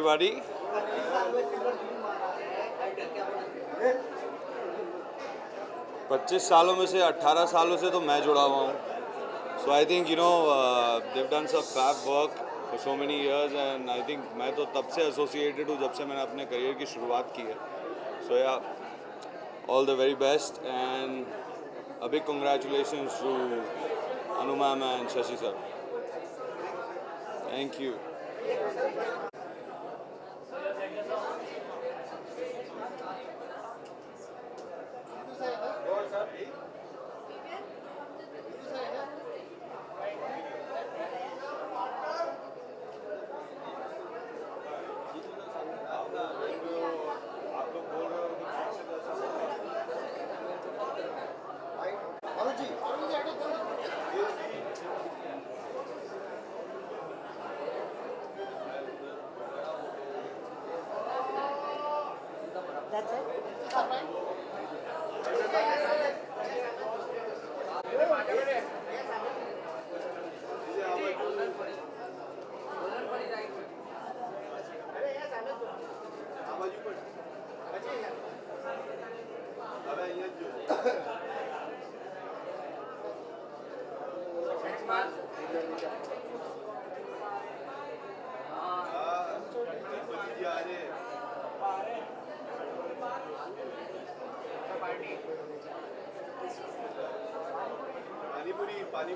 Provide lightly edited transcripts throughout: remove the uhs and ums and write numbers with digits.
everybody. 25 सालों में से 18 सालों से तो मैं जुड़ा हुआ हूँ. So I think they've done some fab work for so many years and I think मैं तो तब से associated हूँ जब से मैंने अपने करियर की शुरुआत की है. So yeah, all the very best and a big congratulations to Anu ma'am and Shashi sir. Thank you. That's it. Panipuri party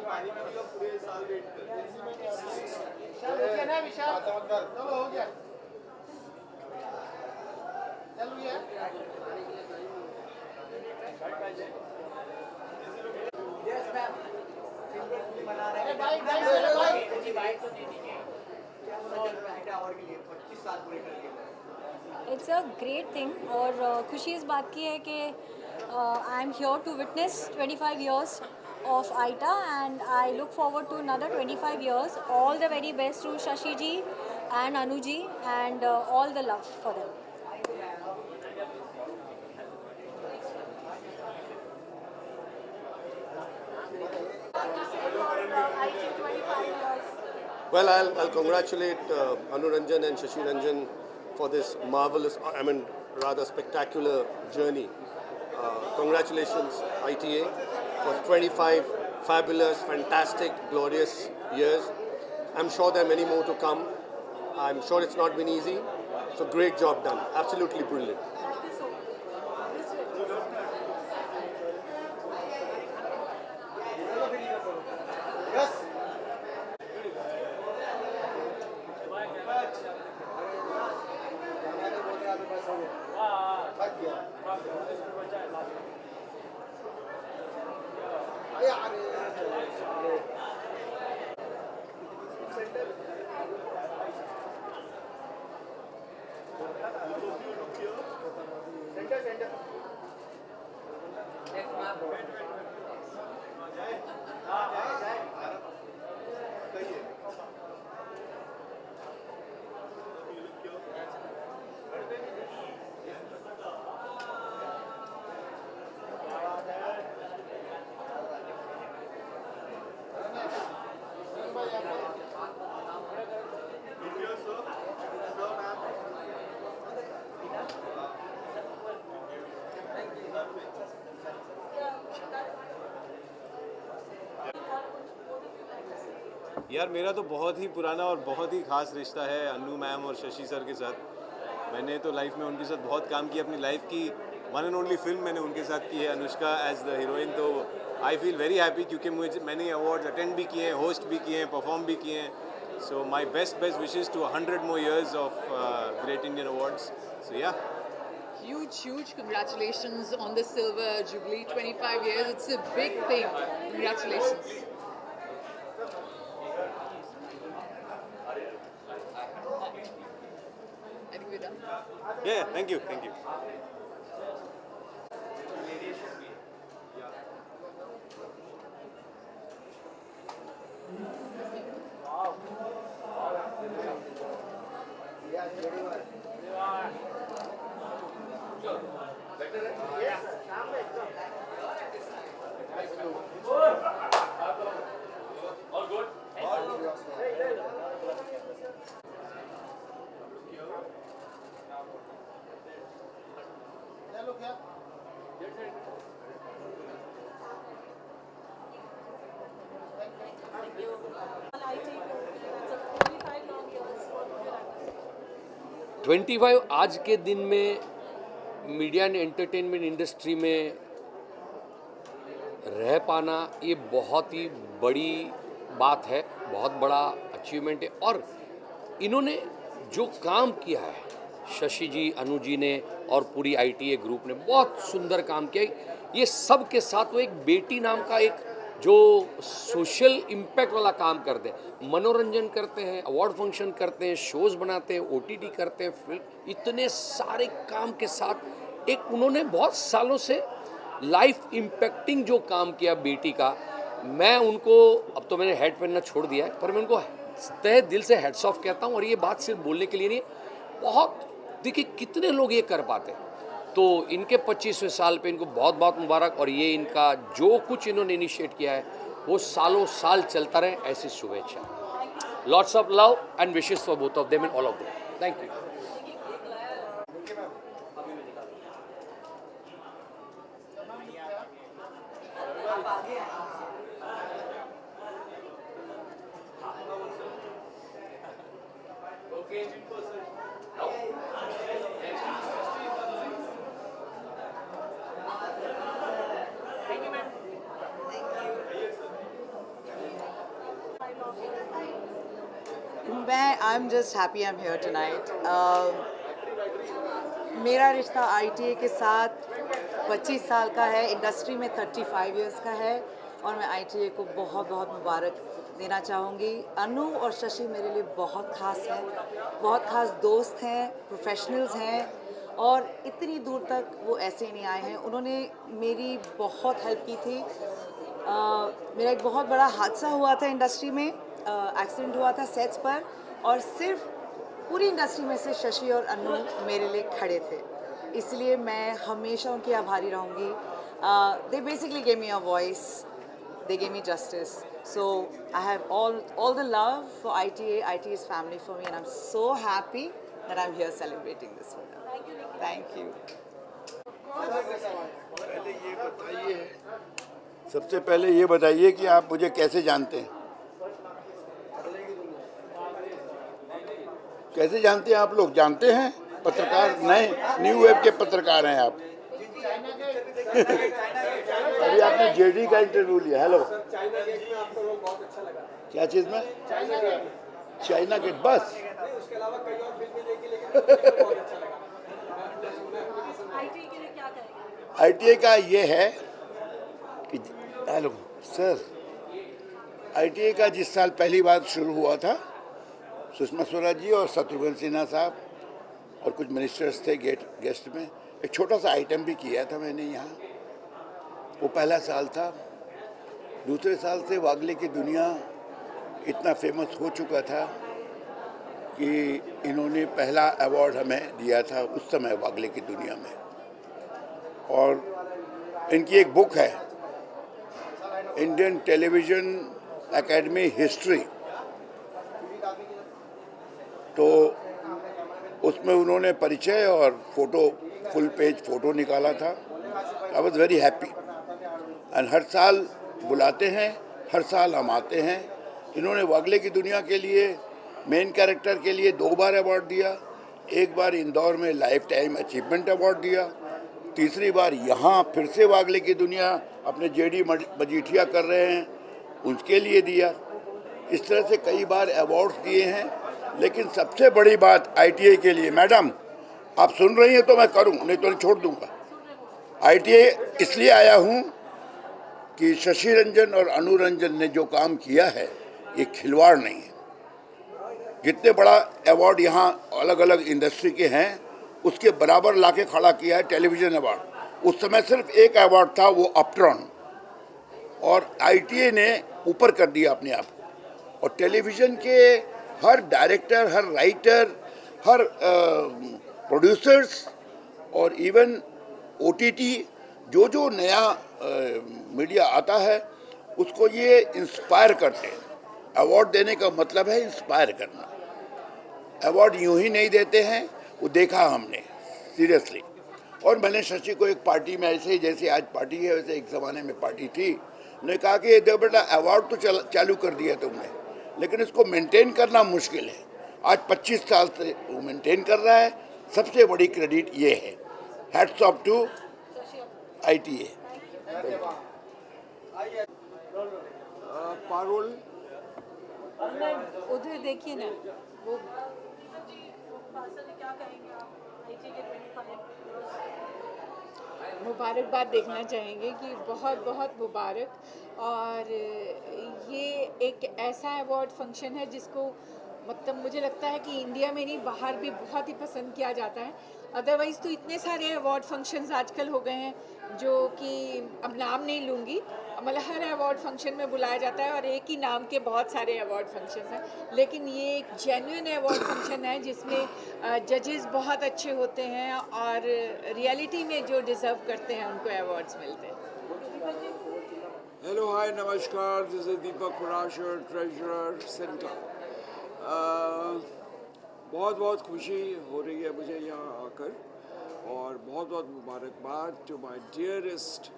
panipuri का पूरे साल वेट कर ना विशाल चलो हो गया चलो ये यस मैम बना रहे हैं बाइक तो दे दीजिए और के लिए 25 साल पूरे कर दिए. It's a great thing और खुशी इस बात की है कि I am here to witness 25 years of ITA and I look forward to another 25 years. All the very best to Shashi ji and Anu ji and all the love for them. Well, I'll congratulate Anu Ranjan and Shashi Ranjan for this marvelous, rather spectacular journey. Congratulations, ITA, for 25 fabulous, fantastic, glorious years. I'm sure there are many more to come. I'm sure it's not been easy. So great job done. Absolutely brilliant. यार मेरा तो बहुत ही पुराना और बहुत ही ख़ास रिश्ता है अन्नू मैम और शशि सर के साथ. मैंने तो लाइफ में उनके साथ बहुत काम किया. अपनी लाइफ की वन एंड ओनली फिल्म मैंने उनके साथ की है, अनुष्का एज द हीरोइन. तो आई फील वेरी हैप्पी क्योंकि मैंने अवार्ड्स अटेंड भी किए हैं, होस्ट भी किए हैं, परफॉर्म भी किए हैं. So my best wishes to 100 more years of Great Indian Awards. So yeah. Huge congratulations on the Silver Jubilee, 25 years. It's a big thing. Congratulations. I think we're done. Yeah, thank you. Better है? Yes. 25 आज के दिन में media and entertainment industry में रह पाना ये बहुत ही बड़ी बात है, बहुत बड़ा अचीवमेंट है। और इन्होंने जो काम किया है, शशि जी, अनु जी ने और पूरी ITA ग्रुप ने बहुत सुंदर काम किया है। ये सब के साथ वो एक बेटी नाम का एक जो सोशल इम्पैक्ट वाला काम करते हैं, मनोरंजन करते हैं, अवार्ड फंक्शन करते हैं, शोज़ बनाते हैं, OTT करते हैं, फिल्म, इतने सारे काम के साथ एक उन्होंने बहुत सालों से लाइफ इम्पैक्टिंग जो काम किया बेटी का, मैं उनको, अब तो मैंने हेड पहनना छोड़ दिया है, पर मैं उनको तहे दिल से हेड्स ऑफ कहता हूँ। और ये बात सिर्फ बोलने के लिए नहीं, बहुत, देखिए कितने लोग ये कर पाते हैं। तो इनके 25वें साल पे इनको बहुत बहुत मुबारक। और ये इनका जो कुछ इन्होंने इनिशिएट किया है वो सालों साल चलता रहे, ऐसी शुभेच्छा। Lots of love and wishes for both of them and all of them. Thank you. I'm just happy I'm here tonight. मेरा रिश्ता ITA के साथ 25 साल का है, इंडस्ट्री में 35 इयर्स का है और मैं ITA को बहुत बहुत मुबारक देना चाहूँगी। अनु और शशि मेरे लिए बहुत ख़ास हैं, बहुत ख़ास दोस्त हैं, प्रोफेशनल्स हैं और इतनी दूर तक वो ऐसे ही नहीं आए हैं। उन्होंने मेरी बहुत हेल्प की थी। मेरा एक बहुत बड़ा हादसा हुआ था इंडस्ट्री में, एक्सीडेंट हुआ था सेट्स पर और सिर्फ पूरी इंडस्ट्री में से शशि और अनु मेरे लिए खड़े थे, इसलिए मैं हमेशा उनकी आभारी रहूँगी। They basically gave me a voice, they gave me justice, so I have all the love for ITA. ITA is family for me and I'm so happy that I'm here celebrating this with them. Thank you. सबसे पहले ये बताइए कि आप मुझे कैसे जानते हैं? कैसे जानते हैं आप लोग? जानते हैं? पत्रकार, नए न्यू वेब के पत्रकार हैं आप। अभी आपने JD का इंटरव्यू लिया। हेलो, क्या चीज़ में? चाइना गेट, बस। ITA का ये है कि, हेलो सर, ITA का जिस साल पहली बार शुरू हुआ था, सुषमा स्वराज जी और शत्रुघ्न सिन्हा साहब और कुछ मिनिस्टर्स थे गेस्ट में, एक छोटा सा आइटम भी किया था मैंने यहाँ। वो पहला साल था। दूसरे साल से वागले की दुनिया इतना फेमस हो चुका था कि इन्होंने पहला अवार्ड हमें दिया था उस समय वागले की दुनिया में। और इनकी एक बुक है, इंडियन टेलीविज़न एकेडमी हिस्ट्री, तो उसमें उन्होंने परिचय और फोटो, फुल पेज फोटो निकाला था। I was very happy and हर साल बुलाते हैं, हर साल हम आते हैं। इन्होंने वागले की दुनिया के लिए मेन कैरेक्टर के लिए 2 बार अवार्ड दिया। एक बार इंदौर में लाइफ टाइम अचीवमेंट अवार्ड दिया, तीसरी बार यहाँ फिर से वागले की दुनिया अपने JD मजीठिया कर रहे हैं उनके लिए दिया। इस तरह से कई बार अवार्ड्स दिए हैं। लेकिन सबसे बड़ी बात ITA के लिए, मैडम आप सुन रही हैं तो मैं करूं, नहीं तो नहीं छोड़ दूंगा। ITA इसलिए आया हूं कि शशि रंजन और अनु रंजन ने जो काम किया है ये खिलवाड़ नहीं है। जितने बड़ा अवार्ड यहाँ अलग अलग इंडस्ट्री के हैं उसके बराबर लाके खड़ा किया है टेलीविज़न अवार्ड। उस समय सिर्फ एक अवार्ड था, वो अपट्रॉन, और ITA ने ऊपर कर दिया अपने आप को। और टेलीविज़न के हर डायरेक्टर, हर राइटर, हर प्रोड्यूसर्स और इवन OTT जो नया मीडिया आता है उसको ये इंस्पायर करते हैं। अवार्ड देने का मतलब है इंस्पायर करना। अवार्ड यूं ही नहीं देते हैं, वो देखा हमने सीरियसली। और मैंने शशि को एक पार्टी में, ऐसे ही जैसे आज पार्टी है वैसे एक ज़माने में पार्टी थी, उन्होंने कहा कि देखो बेटा अवार्ड तो चालू कर दिया तुमने, लेकिन इसको मेंटेन करना मुश्किल है। आज 25 साल से वो मेंटेन कर रहा है। सबसे बड़ी क्रेडिट ये है। Hats off to ITA। Parul उधर देखिए ना वो मुबारकबाद देखना चाहेंगे कि बहुत बहुत मुबारक। और ये एक ऐसा अवार्ड फंक्शन है जिसको मतलब मुझे लगता है कि इंडिया में नहीं बाहर भी बहुत ही पसंद किया जाता है। अदरवाइज़ तो इतने सारे अवार्ड फंक्शंस आजकल हो गए हैं जो कि अब नाम नहीं लूँगी, मतलब हर अवार्ड फंक्शन में बुलाया जाता है और एक ही नाम के बहुत सारे अवार्ड फंक्शंस हैं, लेकिन ये एक जेन्युइन अवार्ड फंक्शन है जिसमें जजेस बहुत अच्छे होते हैं और रियलिटी में जो डिज़र्व करते हैं उनको अवार्ड्स मिलते हैं। हेलो हाय नमस्कार, this is Deepak Khurashar, treasurer centre. बहुत बहुत खुशी हो रही है मुझे यहाँ आकर और बहुत बहुत मुबारकबाद to my dearest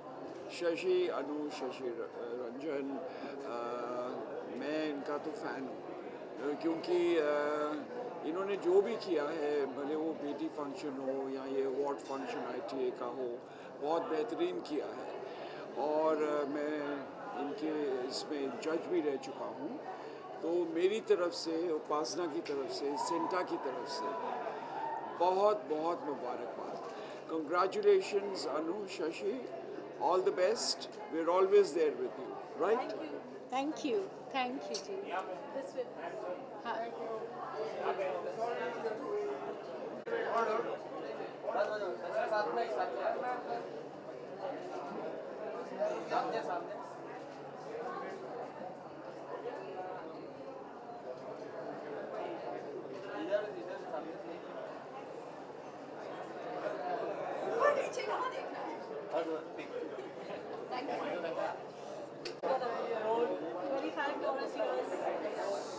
Shashi Shashi Ranjan. मैं इनका तो फ़ैन हूँ क्योंकि इन्होंने जो भी किया है, भले वो बेटी फंक्शन हो या ये अवार्ड फंक्शन ITA का हो, बहुत बेहतरीन किया है। और मैं इनके इसमें जज भी रह चुका हूँ, तो मेरी तरफ से, उपासना की तरफ से, सेंटा की तरफ से बहुत बहुत मुबारकबाद। Congratulations Anu, Shashi, all the best. We are always there with you, right? Thank you ji. हाँ।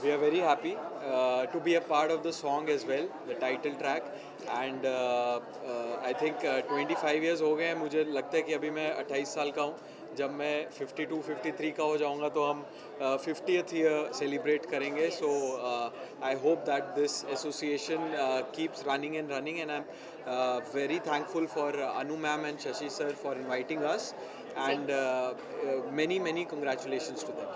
We are very happy to be a part of the song as well, the title track. And I think 25 years हो गए हैं। मुझे लगता है कि अभी मैं 28 साल का हूँ। जब मैं 52, 53 का हो जाऊँगा तो हम 50th ईयर सेलिब्रेट करेंगे। So I hope that this association keeps running and running, and I'm very thankful for Anu ma'am and Shashi sir for inviting us, and many congratulations to them.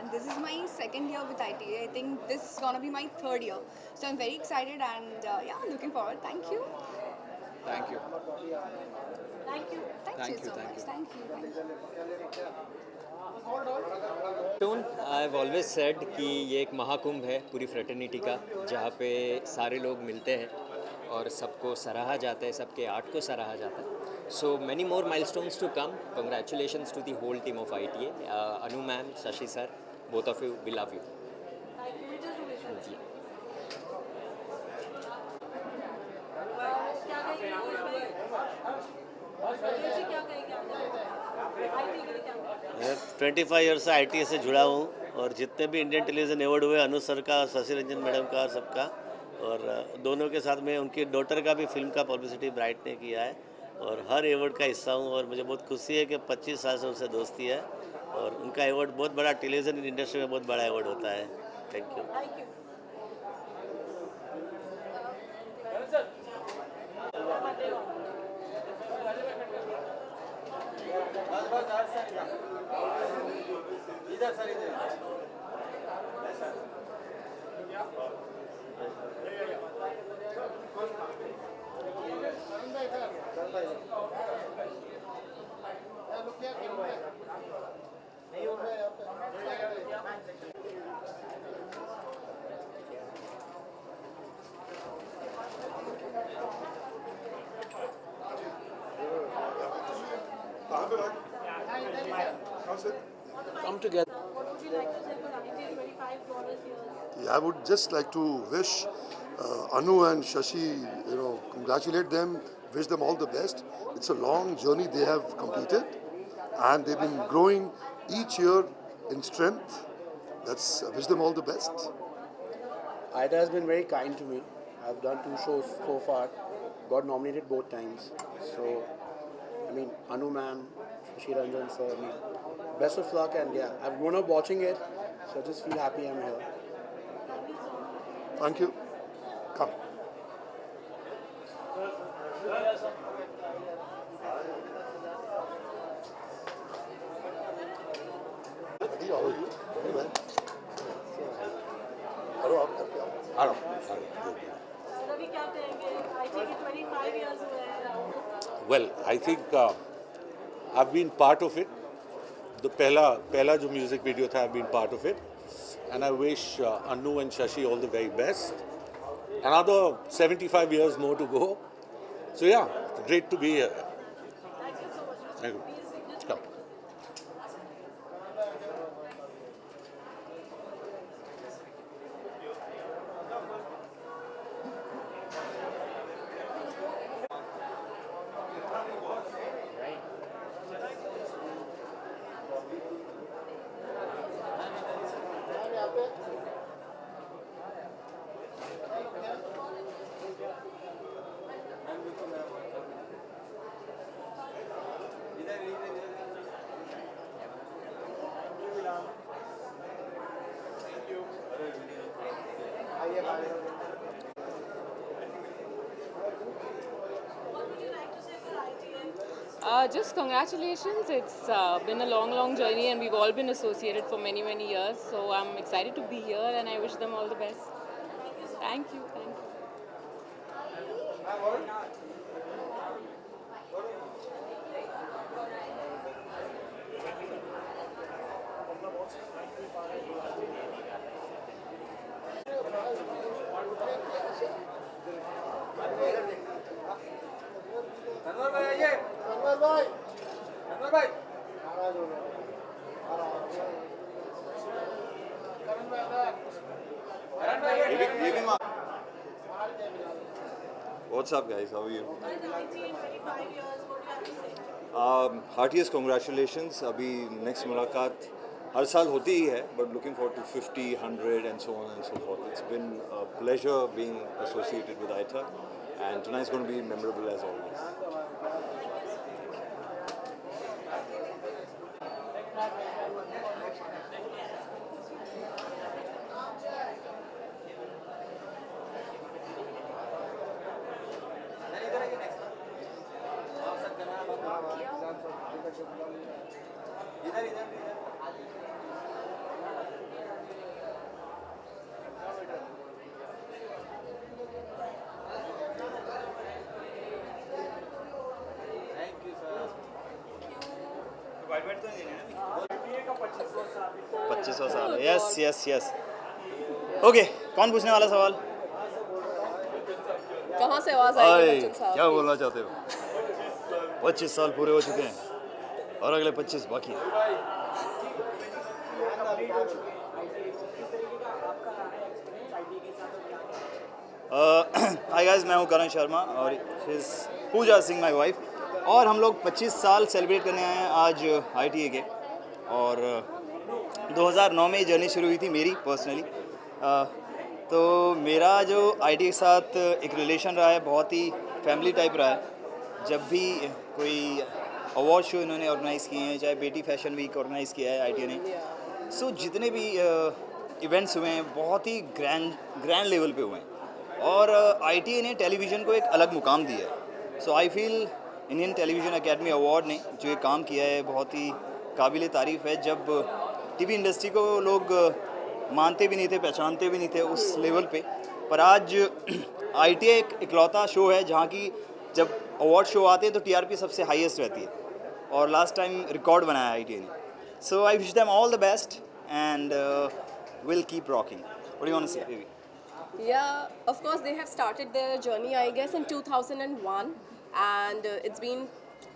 And this is my second year with ITA. I think this is gonna be my third year, so I'm very excited and yeah, looking forward. Thank you. Thank you. Thank you so much. Thank you. I've always said कि ये एक महाकुंभ है पूरी fraternity का, जहाँ पे सारे लोग मिलते हैं और सबको सराहा जाता है, सबके आर्ट को सराहा जाता है। So many more milestones to come. Congratulations to the whole team of ITA. Anu ma'am, Shashi sir, both of you, we love you. जी। मैं 25 ईयर्स से ITA से जुड़ा हूँ और जितने भी इंडियन टेलीविज़न अवार्ड हुए, अनु सर का, शशि रंजन मैडम का, सबका, और दोनों के साथ में उनकी डॉटर का भी फिल्म का पब्लिसिटी ब्राइट ने किया है और हर अवार्ड का हिस्सा हूँ। और मुझे बहुत खुशी है कि 25 साल से उनसे दोस्ती है और उनका अवार्ड बहुत बड़ा, टेलीविज़न इंडस्ट्री में बहुत बड़ा अवार्ड होता है। Thank you. Come together. Yeah, I would just like to wish Anu and Shashi, congratulate them, wish them all the best. It's a long journey they have completed, and they've been growing each year in strength. Wish them all the best. ITA has been very kind to me. I've done 2 shows so far, got nominated both times. So, I mean, Anu ma'am, Shashi Ranjan sir, I mean, best of luck, and yeah, I've grown up watching it, so I just feel happy I'm here. Thank you. Come. Well, I think I've been part of it. The पहला जो music video था, I've been part of it, and I wish Anu and Shashi all the very best. Another 75 years more to go. So yeah, great to be here. Thank you. Come. Just congratulations. It's been a long journey and we've all been associated for many years. So I'm excited to be here and I wish them all the best. Thank you. What's up, guys? How are you? Heartiest congratulations. अभी next मुलाकात हर साल होती ही है, but looking forward to 50, 100 and so on and so forth. It's been a pleasure being associated with ITA, and tonight's going to be memorable as always. पच्चीसवां साल है। Yes okay, कौन पूछने वाला सवाल? कहाँ से आवाज आई? क्या बोलना चाहते हो? 25 साल पूरे हो चुके हैं और अगले 25 बाकी हैं। हाय गाइस, मैं हूँ करण शर्मा और पूजा सिंह माय वाइफ, और हम लोग 25 साल सेलिब्रेट करने आए हैं आज ITA के। और 2009 में ये जर्नी शुरू हुई थी मेरी पर्सनली। तो मेरा जो ITA के साथ एक रिलेशन रहा है, बहुत ही फैमिली टाइप रहा है। जब भी कोई अवार्ड शो इन्होंने ऑर्गेनाइज़ किए हैं, चाहे बेटी फैशन वीक ऑर्गेनाइज़ किया है ITA ने, सो जितने भी इवेंट्स हुए हैं बहुत ही ग्रैंड लेवल पे हुए हैं, और ITA ने टेलीविज़न को एक अलग मुकाम दिया है। So I feel Indian television academy award ने जो ये काम किया है बहुत ही काबिल तारीफ़ है। जब टीवी इंडस्ट्री को लोग मानते भी नहीं थे, पहचानते भी नहीं थे उस लेवल पे, पर आज ITA एक इकलौता शो है जहाँ की जब अवार्ड शो आते हैं तो TRP सबसे हाईएस्ट रहती है, और लास्ट टाइम रिकॉर्ड बनाया ITA ने। So I wish them all the best and will keep rocking. What do you want to say baby? Yeah, of course they have started their journey I guess in 2001, and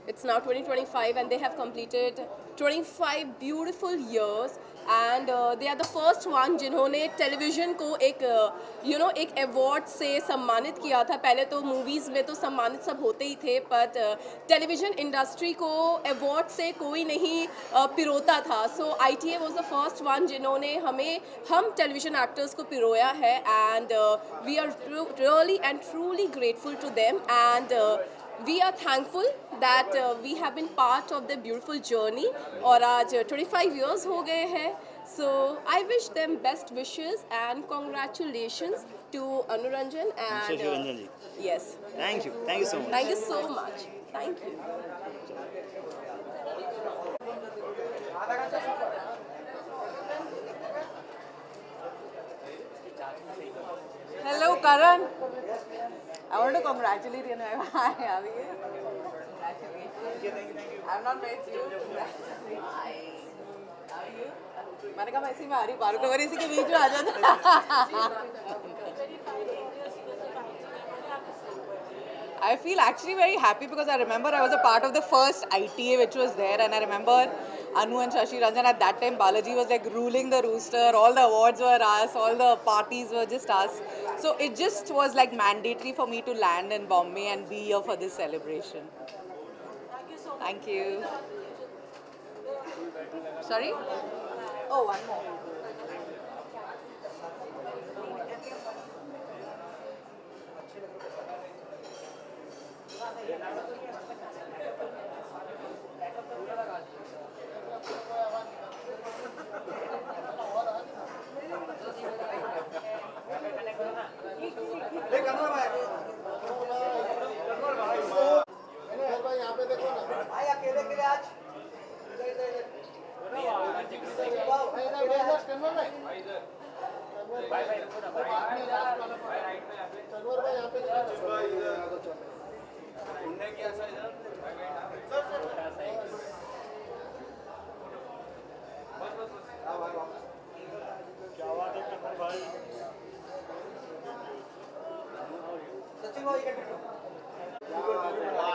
it's now 2025 and they have completed 25 beautiful years, and they are the first one जिन्होंने television को एक एक award से सम्मानित किया था। पहले तो मूवीज़ में तो सम्मानित सब होते ही थे, पर टेलीविज़न इंडस्ट्री को अवार्ड से कोई नहीं पिरोता था। सो ITA was the first one जिन्होंने हम टेलीविज़न एक्टर्स को पिरोया है, and we are really and truly grateful to them, and we are thankful that we have been part of the beautiful journey। और आज 25 years हो गए हैं So I wish them best wishes and congratulations to Anu Ranjan and Shashi Ranjan ji. yes. Thank you so much. Thank you so much. Thank you. Hello, Karan. I want to congratulate you. Hi, how are you? I've not met you. Hi. How are you? मैंने कहा मैं इसी में आ रही बारू cover इसी के बीच में आ जाता. I feel actually very happy because I remember I was a part of the first ITA which was there, and I remember Anu and Shashi Ranjan at that time. Balaji was like ruling the rooster. All the awards were us. All the parties were just us. So it just was like mandatory for me to land in Bombay and be here for this celebration. Thank you so much. Thank you. Sorry? Oh, one more. भाई अकेले के लिए आज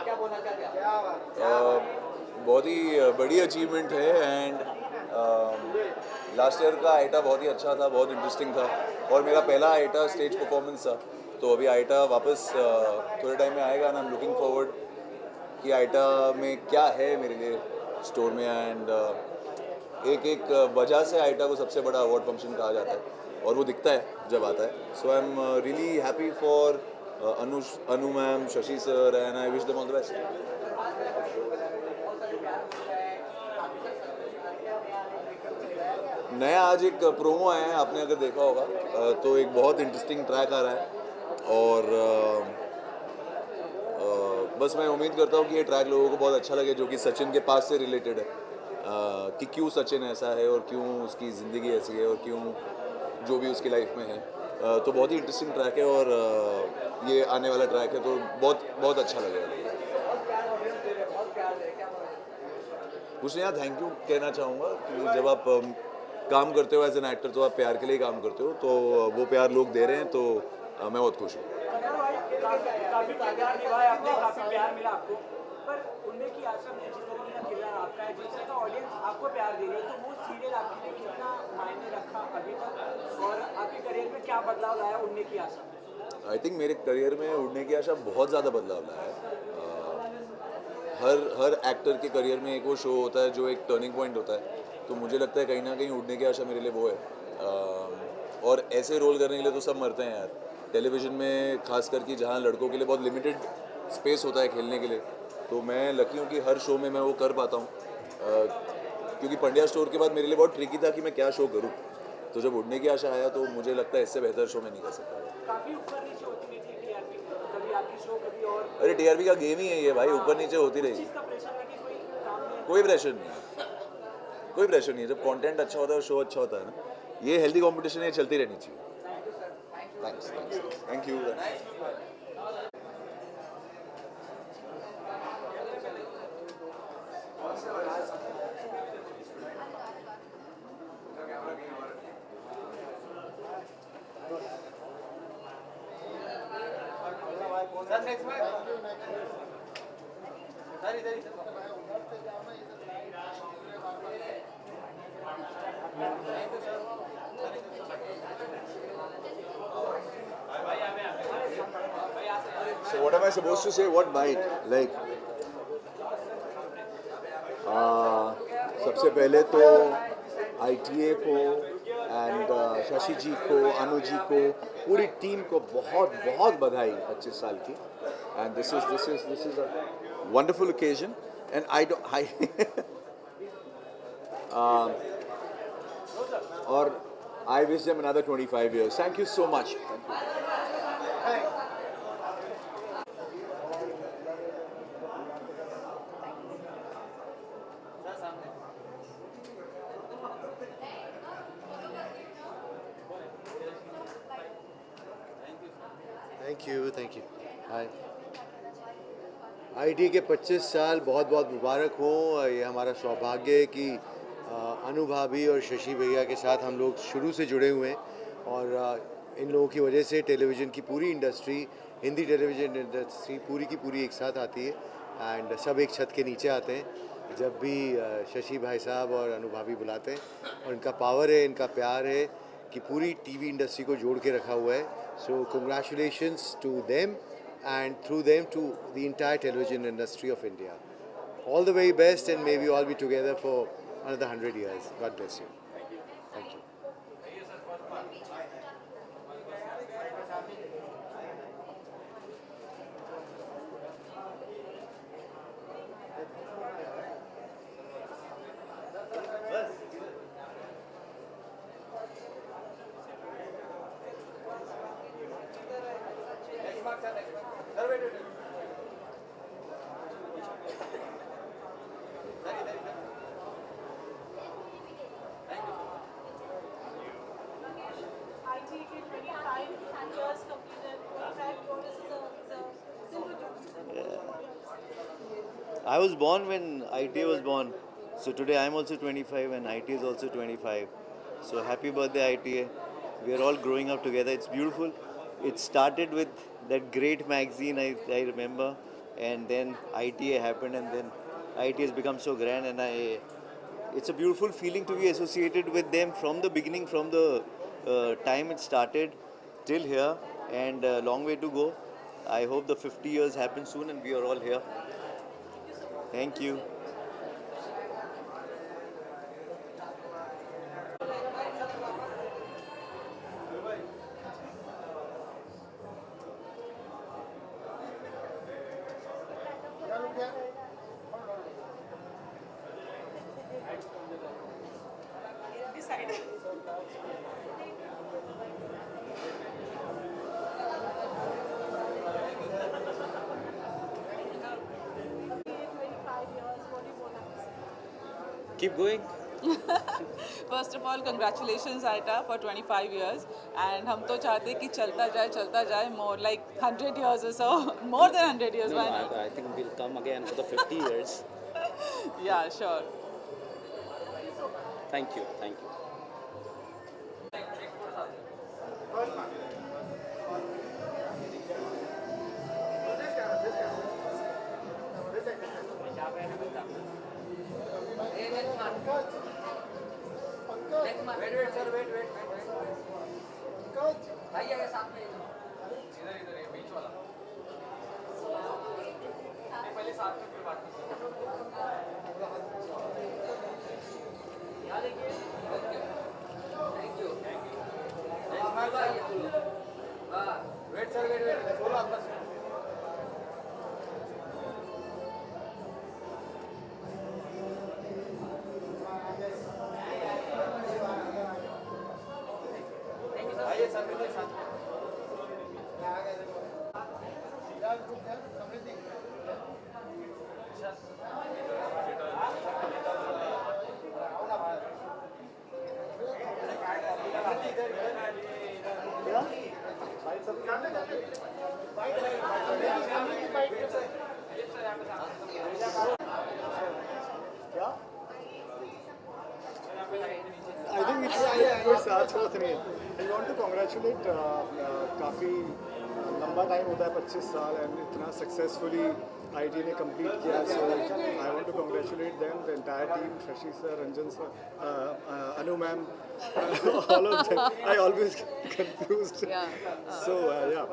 क्या बोलना चाहते हैं? बहुत ही बड़ी अचीवमेंट है एंड लास्ट ईयर का आइटा बहुत ही अच्छा था, बहुत इंटरेस्टिंग था और मेरा पहला आइटा स्टेज परफॉर्मेंस था. तो अभी आइटा वापस थोड़े टाइम में आएगा and I am looking forward कि आइटा में क्या है मेरे लिए स्टोर में. एंड एक वजह से आइटा को सबसे बड़ा अवार्ड फंक्शन कहा जाता है और वो दिखता है जब आता है. So I am really happy for Anu ma'am, Shashi sir and I wish them all the best. नया आज एक प्रोमो आया है, आपने अगर देखा होगा तो एक बहुत इंटरेस्टिंग ट्रैक आ रहा है और बस मैं उम्मीद करता हूँ कि ये ट्रैक लोगों को बहुत अच्छा लगे, जो कि सचिन के पास से रिलेटेड है कि क्यों सचिन ऐसा है और क्यों उसकी ज़िंदगी ऐसी है और क्यों जो भी उसकी लाइफ में है. तो बहुत ही इंटरेस्टिंग ट्रैक है और ये आने वाला ट्रैक है तो बहुत अच्छा लगेगा. कुछ नहीं यार, थैंक यू कहना चाहूँगा कि जब आप काम करते हो एज एन एक्टर तो आप प्यार के लिए काम करते हो, तो वो प्यार लोग दे रहे हैं तो मैं बहुत खुश हूँ. काफी प्यार निभाया आपने, काफी प्यार मिला आपको, पर उनमें की आशा में जिस तरीके का किरदार आपका है, जिस तरह का ऑडियंस आपको प्यार दे रही है, तो वो सीरियल आपके लिए कितना मायने रखा अभी तक और आपके करियर में क्या बदलाव लाया उनमें की आशा में? आई थिंक मेरे करियर में उड़ने की आशा बहुत ज़्यादा बदलाव लाया है. हर एक्टर के करियर में एक वो शो होता है जो एक टर्निंग पॉइंट होता है, तो मुझे लगता है कहीं ना कहीं उड़ने की आशा मेरे लिए वो है. और ऐसे रोल करने के लिए तो सब मरते हैं यार. टेलीविज़न में खास करके जहाँ लड़कों के लिए बहुत लिमिटेड स्पेस होता है खेलने के लिए, तो मैं लकी हूँ कि हर शो में मैं वो कर पाता हूँ. क्योंकि पंड्या स्टोर के बाद मेरे लिए बहुत ट्रिकी था कि मैं क्या शो करूँ, तो जब उड़ने की आशा आया तो मुझे लगता है इससे बेहतर शो मैं नहीं कर सकता. काफी ऊपर नीचे होती रहती है टीआरपी, कभी आपकी शो कभी और. अरे टीआरपी का गेम ही है ये भाई, ऊपर नीचे होती रहेगी. कोई प्रेशर नहीं है, कोई प्रेशर नहीं है. जब कंटेंट अच्छा होता है और शो अच्छा होता है ना, ये हेल्दी कंपटीशन ये चलती रहनी चाहिए. Thanks, thank you. So what am I supposed to say? What bite? Like, सबसे पहले तो ITA को एंड शशि जी को, अनु जी को, पूरी टीम को बहुत बहुत बधाई 25 साल की. And this is a wonderful occasion and I wish them another 25 years. Thank you so much. Thank you. Thank you hi IT के 25 साल बहुत बहुत मुबारक हों। ये हमारा सौभाग्य है कि अनु भाभी और शशि भैया के साथ हम लोग शुरू से जुड़े हुए हैं और इन लोगों की वजह से टेलीविज़न की पूरी इंडस्ट्री, हिंदी टेलीविज़न इंडस्ट्री पूरी की पूरी एक साथ आती है एंड सब एक छत के नीचे आते हैं जब भी शशि भाई साहब और अनु भाभी बुलाते हैं और इनका पावर है, इनका प्यार है कि पूरी टीवी इंडस्ट्री को जोड़ के रखा हुआ है। So congratulations to them and through them to the entire television industry of India. All the very best and may we all be together for another 100 years. God bless you. Thank you. I was born when ITA was born. So today I'm also 25 and ITA is also 25. So happy birthday ITA. We are all growing up together. It's beautiful. It started with that great magazine I remember, and then ITA happened, and then ITA has become so grand, and it's a beautiful feeling to be associated with them from the beginning, from the time it started till here, and a long way to go. I hope the 50 years happen soon and we are all here. Thank you. Keep going. First of all, congratulations Aita for 25 years. And हम तो चाहते कि चलता जाए more like 100 years or so, more than 100 years. No, I think we'll come again for the 50 years. Yeah, sure. Thank you, thank you. I think it's साथ होता नहीं है. I want to congratulate काफ़ी लंबा टाइम होता है 25 साल and इतना successfully IT ने complete किया. So I want to congratulate them, the entire team, Shashi sir, Ranjan sir, Anu ma'am, all of them. I always get confused. So yeah.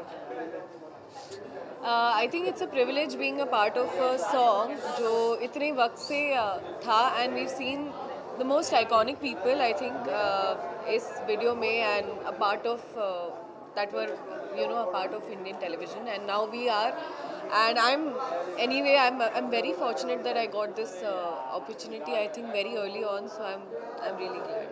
I think it's a privilege being a part of a song जो इतने वक्त से था, and we've seen the most iconic people I think इस video में and a part of that were a part of Indian television, and now we are, and I'm very fortunate that I got this opportunity I think very early on, so I'm really glad.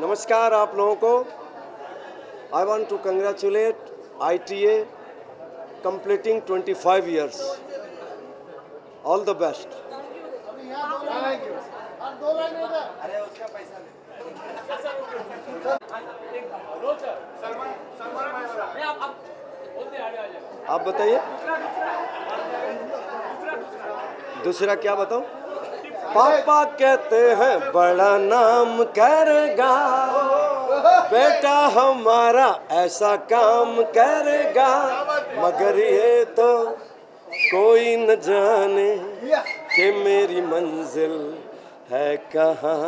नमस्कार आप लोगों को। I want to congratulate ITA completing 25 years. All the best. आप बताइए दूसरा क्या बताऊं? पापा कहते हैं बड़ा नाम करेगा, बेटा हमारा ऐसा काम करेगा, मगर ये तो कोई न जाने कि मेरी मंजिल है कहाँ।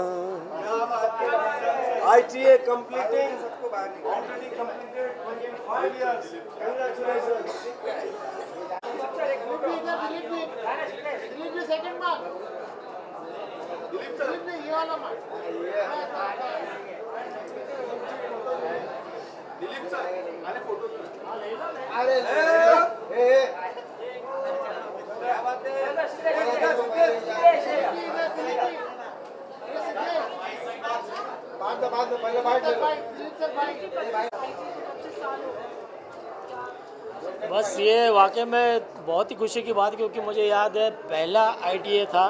ITA completing already completed 25 years. Congratulations. बस ये वाकई में बहुत ही खुशी की बात, क्योंकि मुझे याद है पहला ITA था,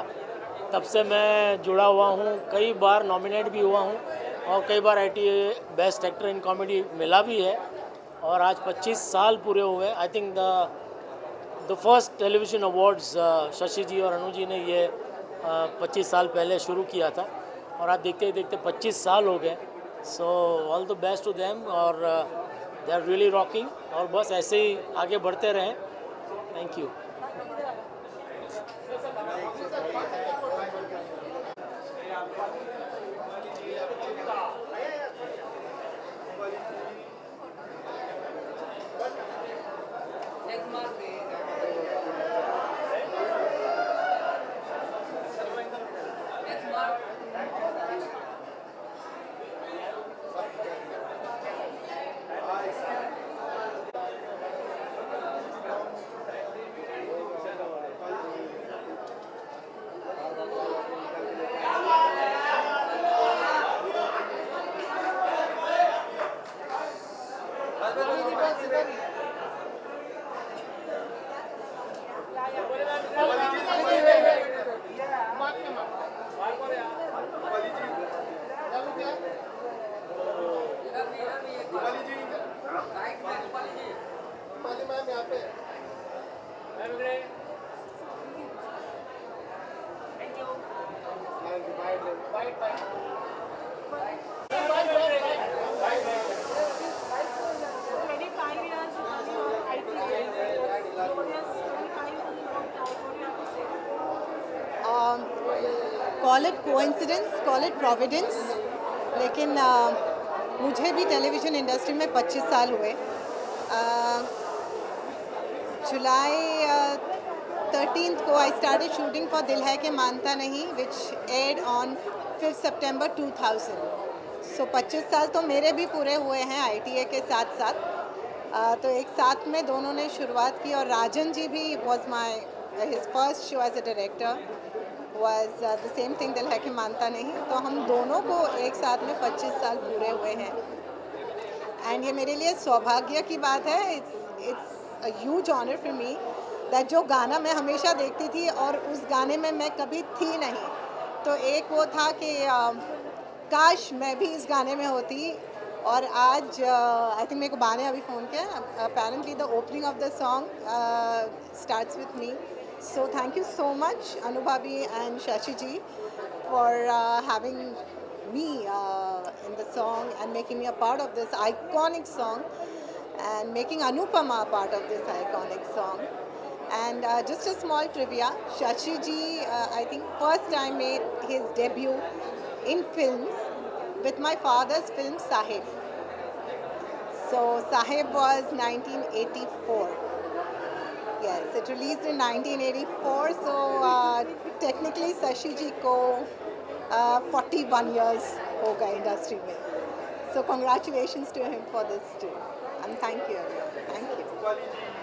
तब से मैं जुड़ा हुआ हूँ, कई बार नॉमिनेट भी हुआ हूँ और कई बार ITA best actor in comedy मिला भी है, और आज 25 साल पूरे हुए। I think the first television awards Shashi ji और अनु जी ने ये 25 साल पहले शुरू किया था, और आज देखते ही देखते 25 साल हो गए। So all the best to them, और दे आर रियली रॉकिंग, और बस ऐसे ही आगे बढ़ते रहें। Thank you. Call it coincidence, call it providence, लेकिन मुझे भी टेलीविज़न इंडस्ट्री में 25 साल हुए। जुलाई 13th को आई स्टार्टेड शूटिंग फॉर दिल है कि मानता नहीं, विच एयर्ड ऑन 5 सितंबर 2000। सो 25 साल तो मेरे भी पूरे हुए हैं ITA के साथ साथ। तो एक साथ में दोनों ने शुरुआत की, और राजन जी भी was my his first show as a director was the same thing, दिल है कि मानता नहीं। तो हम दोनों को एक साथ में 25 साल पूरे हुए हैं, एंड ये मेरे लिए सौभाग्य की बात है। It's a huge honour for me that जो गाना मैं हमेशा देखती थी और उस गाने में मैं कभी थी नहीं, तो एक वो था कि काश मैं भी इस गाने में होती। और आज आई थिंक मेरे को बाने अभी फ़ोन किया, apparently the opening of the song starts with me. So thank you so much, Anu Bhabhi and Shashi ji, for having me in the song and making me a part of this iconic song and making Anupama a part of this iconic song. And just a small trivia, Shashi ji, I think first time made his debut in films with my father's film Sahib. So Sahib was 1984. Yes, it released in 1984. So technically Shashi ji ko 41 years ho gaye industry mein. So congratulations to him for this too. And thank you everyone. Thank you.